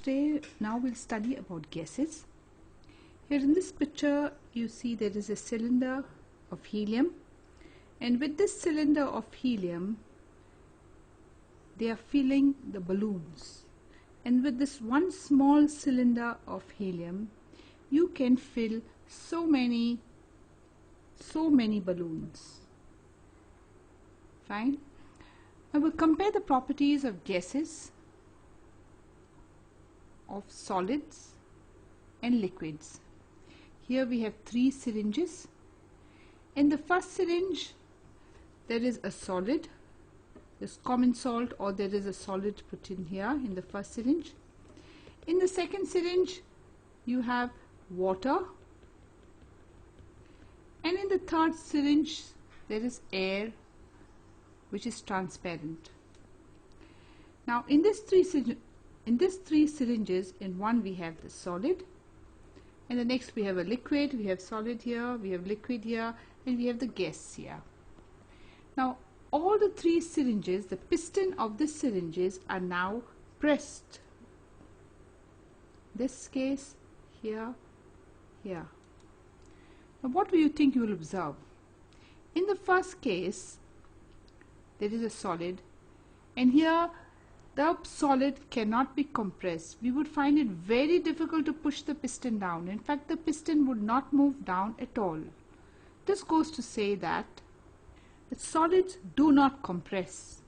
Now we'll study about gases. Here in this picture you see there is a cylinder of helium, and with this cylinder of helium they are filling the balloons, and with this one small cylinder of helium you can fill so many balloons. Fine. Now we'll compare the properties of gases, of solids and liquids. Here we have 3 syringes. In the first syringe there is a solid, there's common salt, or there is a solid put in here in the first syringe. In the second syringe you have water, and in the third syringe there is air which is transparent. Now in this three syringes, in one we have the solid, and the next we have a liquid, we have solid here, we have liquid here, and we have the gas here. Now all the 3 syringes, the piston of the syringes are now pressed. This case, here, here. Now what do you think you will observe? In the first case there is a solid, and here the solid cannot be compressed. We would find it very difficult to push the piston down. In fact, the piston would not move down at all. This goes to say that the solids do not compress.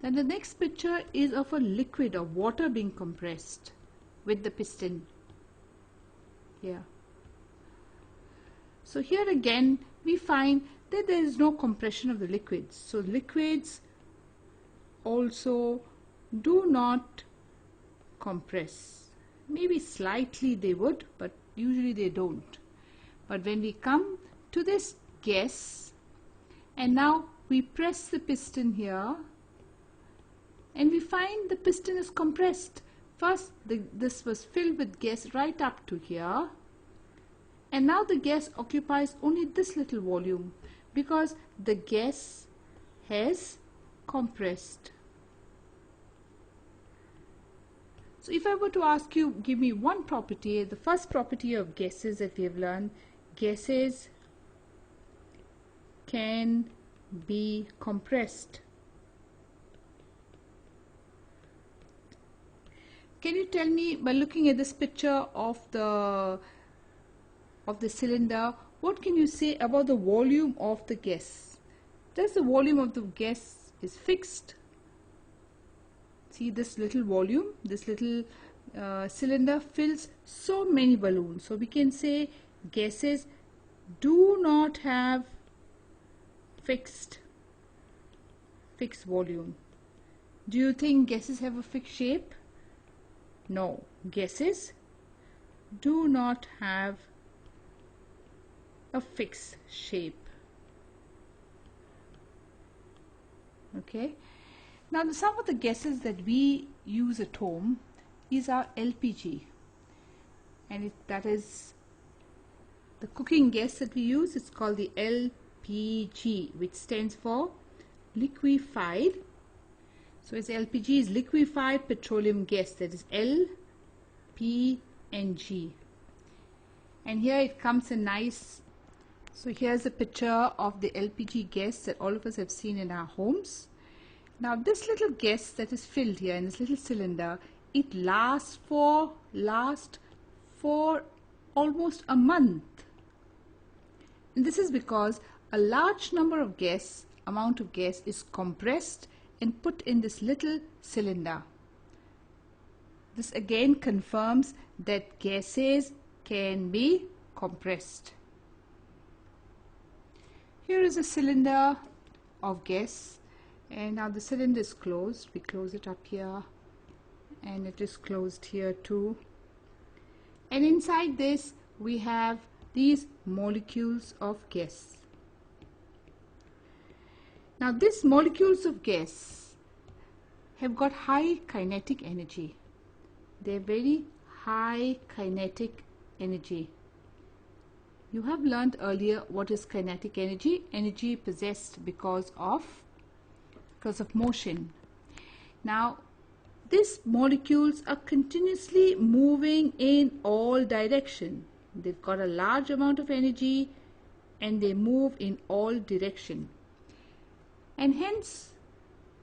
Then the next picture is of a liquid or water being compressed with the piston here. So here again we find that there is no compression of the liquids. So liquids also do not compress. Maybe slightly they would, but usually they don't. But when we come to this gas, and now we press the piston here, and we find the piston is compressed. First this was filled with gas right up to here, and now the gas occupies only this little volume because the gas has compressed. So if I were to ask you, give me one property, the first property of gases that we have learned: gases can be compressed. Can you tell me, by looking at this picture of the cylinder, what can you say about the volume of the gas? Does the volume of the gas is fixed? See this little volume, this little cylinder fills so many balloons. So we can say gases do not have fixed volume. Do you think gases have a fixed shape? No, gases do not have a fixed shape. Okay. Now some of the gases that we use at home is our LPG, and that is the cooking gas that we use. It's called the LPG, which stands for liquefied. So its LPG is liquefied petroleum gas, that is LPNG. And here it comes a nice, so here's a picture of the LPG gas that all of us have seen in our homes. Now this little gas that is filled here in this little cylinder, it lasts for almost a month. And this is because a large number of amount of gas is compressed and put in this little cylinder. This again confirms that gases can be compressed. Here is a cylinder of gas, and now the cylinder is closed. We close it up here, and it is closed here too. And inside this we have these molecules of gas. Now these molecules of gas have got high kinetic energy. They are very high kinetic energy. You have learned earlier what is kinetic energy. Energy possessed because of motion. Now these molecules are continuously moving in all directions. They've got a large amount of energy and they move in all directions. And hence,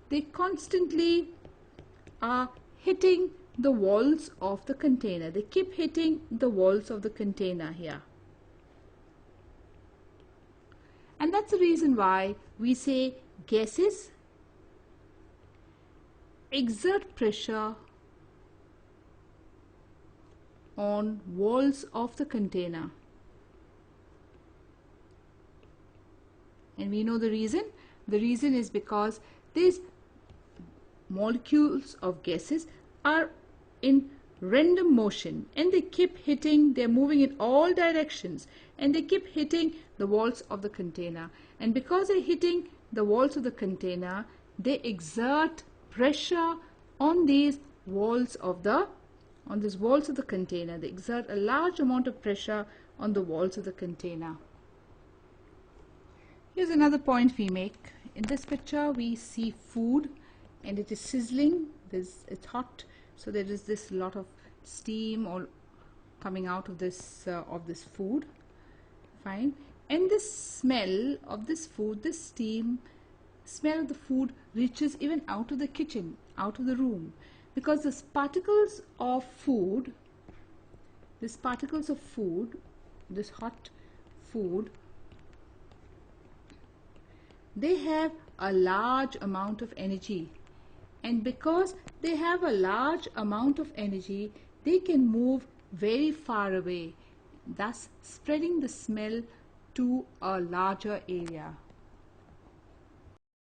they constantly are hitting the walls of the container. They keep hitting the walls of the container here. And that's the reason why we say gases exert pressure on walls of the container. And we know the reason. The reason is because these molecules of gases are in random motion and they keep hitting, they're moving in all directions and they keep hitting the walls of the container. And because they're hitting the walls of the container, they exert pressure on these walls of the container. They exert a large amount of pressure on the walls of the container. Here's another point we make. In this picture we see food and it is sizzling. It's hot, so there is this lot of steam all coming out of this food. Fine. And the smell of this food, this steam, smell of the food reaches even out of the kitchen, out of the room, because these particles of food, this hot food, they have a large amount of energy, and because they have a large amount of energy, they can move very far away, thus spreading the smell to a larger area.